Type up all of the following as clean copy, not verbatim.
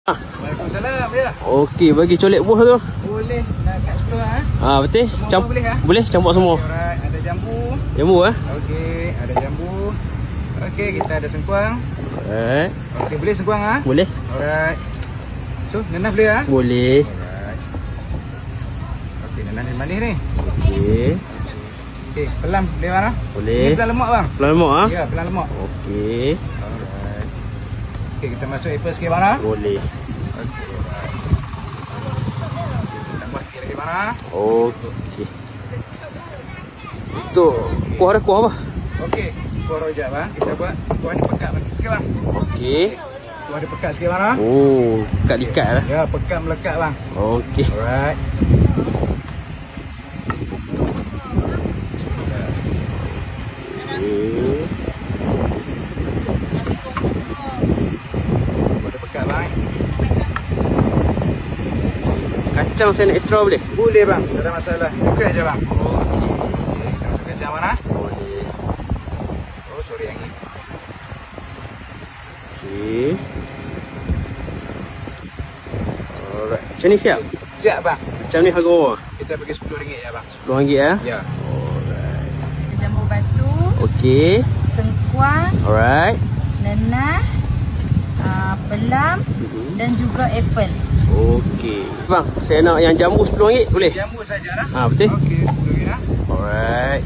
Waalaikumsalam ya. Okey, bagi colek buah tu. Boleh nak kat sebelah Betul. boleh Boleh campur semua. Alright, ada jambu. Jambu Okey, ada jambu. Okey, kita ada sengkuang. Alright. Okey, boleh sengkuang Boleh. Alright. So, nanah boleh Boleh. Alright. Okey, nanah ni manis ni. Okey. Okey, pelam boleh Boleh. Ini pelam lemak bang. Pelan lemak Ya, pelam lemak. Okey. Alright. Okey, kita masuk apple sikit bang Boleh. Okey, alright. Tambah sikit lagi bang Okey. Tu kuah ada kuah apa? Okey, kuah rojak bang. Kita buat kuah ni pekat sikit bang. Okey. Kuah dia pekat sikit bang Oh, pekat-dekat lah. Ya, pekat melekat bang. Okey. Alright. Kuah pekat bang. Kacang saya nak extra boleh? Boleh bang, tak ada masalah. Buka je bang. Okey, kita masuk kacang mana? Boleh. Oh, sorry yang ni. Okey. Alright. Macam ni siap? Siap bang. Macam ni harga berapa? Kita bagi RM10 ya bang. RM10 ya? Ya. Alright. Jambu batu, Okey. sengkuang, Alright. nenah, pelam dan juga apple. Okey. Bang, saya nak yang jambu RM10 boleh? Jambu sajalah. Betul? Okey, RM10 ya. Alright.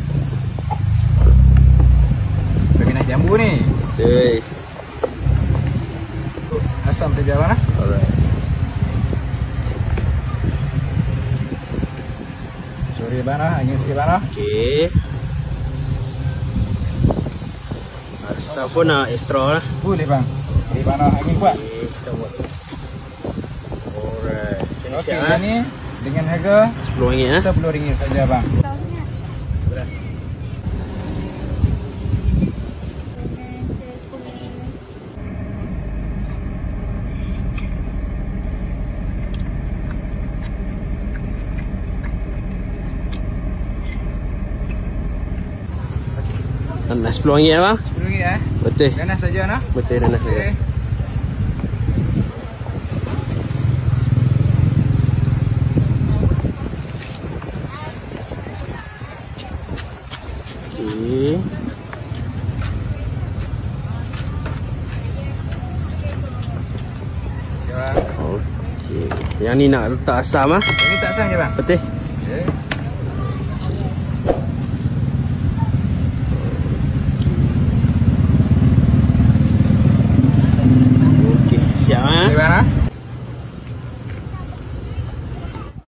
Bagi nak jambu ni. Betul. Asam saja bang. Alright. Sorry bang, angin sikit bang. Okey. Asam pun nak extra lah. Boleh bang. Okey bang, angin kuat. Okey, kita buat. Alright. Macam ni Okey, siap yang ni dengan harga RM10 RM10 saja bang. Nanas RM10 bang. RM10 Betul. Nanas saja nah. Betul nanas Okey. saja. Okey. Ya. Okey. Yang ni nak letak asam Ini tak asam je bang. Betul.